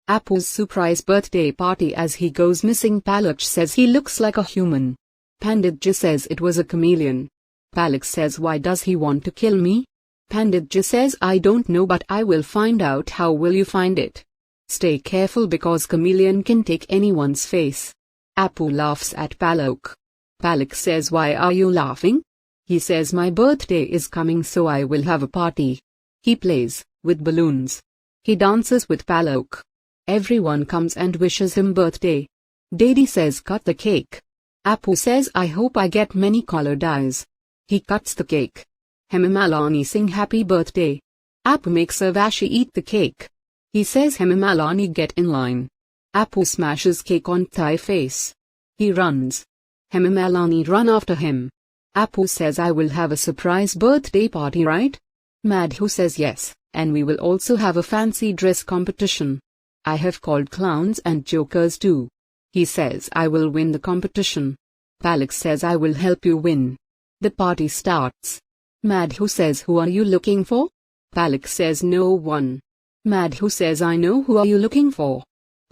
Appu's surprise birthday party. As he goes missing, Palak says he looks like a human. Pandit says it was a chameleon. Palak says, why does he want to kill me? Pandit says, I don't know, but I will find out. How will you find it? Stay careful, because chameleon can take anyone's face. Appu laughs at Palak. Palak says, why are you laughing? He says, my birthday is coming, so I will have a party. He plays with balloons. He dances with Palak. Everyone comes and wishes him birthday. Dadi says, cut the cake. Appu says, I hope I get many colored eyes. He cuts the cake. Hema Malani sing happy birthday. Appu makes Urvashi eat the cake. He says, Hema Malani, get in line. Appu smashes cake on thei face. He runs. Hema Malani run after him. Appu says, I will have a surprise birthday party, right? Madhu says yes, and we will also have a fancy dress competition. I have called clowns and jokers too. He says, I will win the competition. Palak says, I will help you win. The party starts. Madhu says, who are you looking for? Palak says, no one. Madhu says, I know who are you looking for.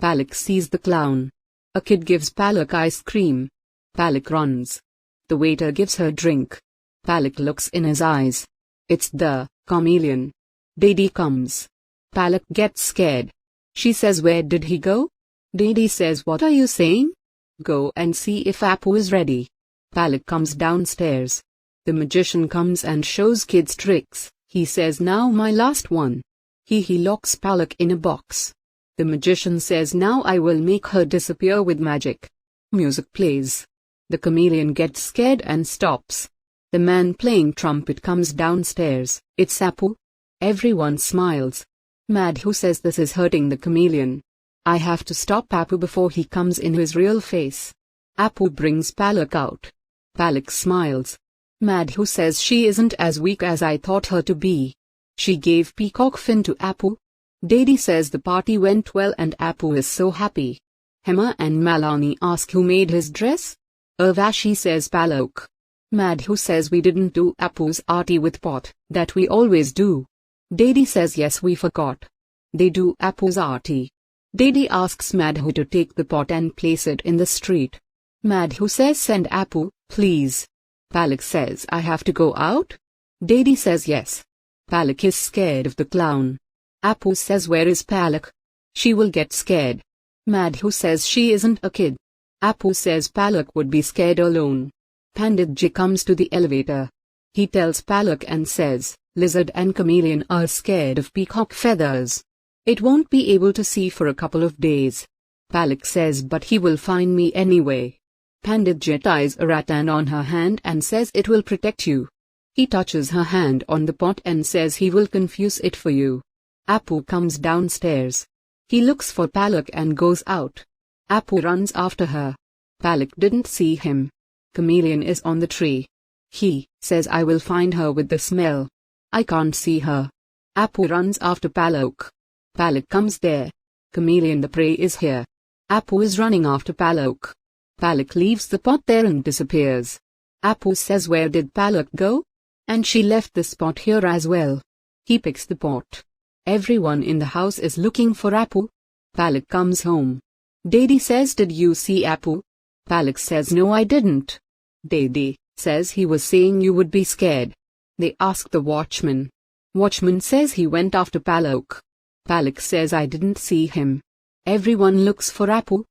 Palak sees the clown. A kid gives Palak ice cream. Palak runs. The waiter gives her drink. Palak looks in his eyes. It's the chameleon. Dadi comes. Palak gets scared. She says, where did he go? Dadi says, what are you saying? Go and see if Appu is ready. Palak comes downstairs. The magician comes and shows kids tricks. He says, now my last one. He locks Palak in a box. The magician says, now I will make her disappear with magic. Music plays. The chameleon gets scared and stops. The man playing trumpet comes downstairs. It's Appu. Everyone smiles. Madhu says, this is hurting the chameleon. I have to stop Appu before he comes in his real face. Appu brings Palak out. Palak smiles. Madhu says, she isn't as weak as I thought her to be. She gave peacock fin to Appu. Dadi says the party went well and Appu is so happy. Hema and Malani ask who made his dress. Urvashi says Palak. Madhu says, we didn't do Appu's arti with pot, that we always do. Dadi says, yes, we forgot. They do Appu's arti. Dadi asks Madhu to take the pot and place it in the street. Madhu says, send Appu, please. Palak says, I have to go out? Dadi says yes. Palak is scared of the clown. Appu says, where is Palak? She will get scared. Madhu says, she isn't a kid. Appu says Palak would be scared alone. Pandit comes to the elevator. He tells Palak and says, lizard and chameleon are scared of peacock feathers. It won't be able to see for a couple of days. Palak says, but he will find me anyway. Pandit ties a rattan on her hand and says it will protect you. He touches her hand on the pot and says he will confuse it for you. Appu comes downstairs. He looks for Palak and goes out. Appu runs after her. Palak didn't see him. Chameleon is on the tree. He says, I will find her with the smell. I can't see her. Appu runs after Palak. Palak comes there. Chameleon, the prey is here. Appu is running after Palak. Palak leaves the pot there and disappears. Appu says, where did Palak go? And she left the pot here as well. He picks the pot. Everyone in the house is looking for Appu. Palak comes home. Dadi says, did you see Appu? Palak says, no, I didn't. Dadi says, he was saying you would be scared. They ask the watchman. Watchman says he went after Palak. Palak says, I didn't see him. Everyone looks for Appu.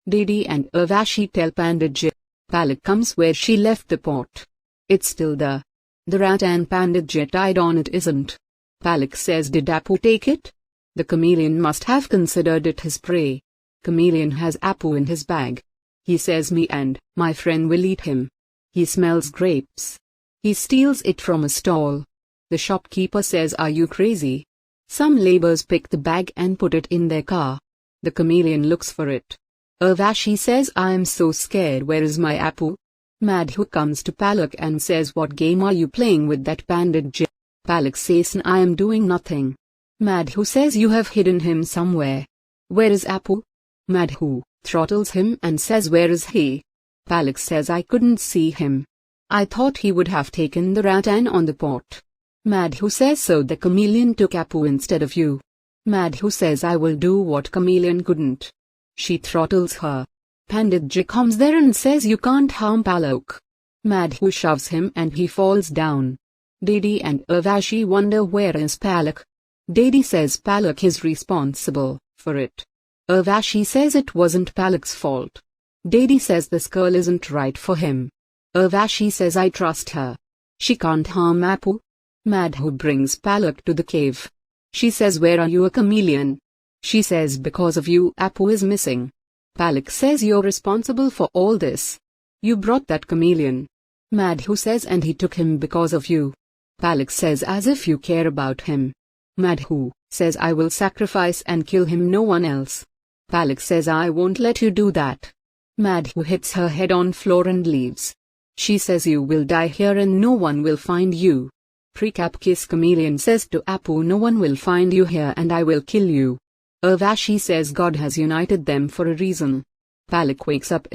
Dadi and Urvashi tell Pandit. Palak comes where she left the pot. It's still the rat and Pandit tied on it isn't. Palak says, did Appu take it? The chameleon must have considered it his prey. Chameleon has Appu in his bag. He says, me and my friend will eat him. He smells grapes. He steals it from a stall. The shopkeeper says, are you crazy? Some laborers pick the bag and put it in their car. The chameleon looks for it. Urvashi says, I am so scared, where is my Appu? Madhu comes to Palak and says, what game are you playing with that Pandit? Palak says, I am doing nothing. Madhu says, you have hidden him somewhere. Where is Appu? Madhu throttles him and says, where is he? Palak says, I couldn't see him. I thought he would have taken the rattan on the pot. Madhu says, so the chameleon took Appu instead of you. Madhu says I will do what chameleon couldn't. She throttles her. Pandit ji comes there and says you can't harm Palak. Madhu shoves him and he falls down. Dadi and Urvashi wonder where is Palak. Dadi says Palak is responsible for it. Urvashi says it wasn't Palak's fault. Dadi says this girl isn't right for him. Urvashi says I trust her. She can't harm Appu. Madhu brings Palak to the cave. She says where are you a chameleon? She says because of you Appu is missing. Palak says you're responsible for all this. You brought that chameleon. Madhu says and he took him because of you. Palak says as if you care about him. Madhu says I will sacrifice and kill him, no one else. Palak says I won't let you do that. Madhu hits her head on floor and leaves. She says you will die here and no one will find you. Precap kiss chameleon says to Appu no one will find you here and I will kill you. Urvashi says God has united them for a reason. Palak wakes up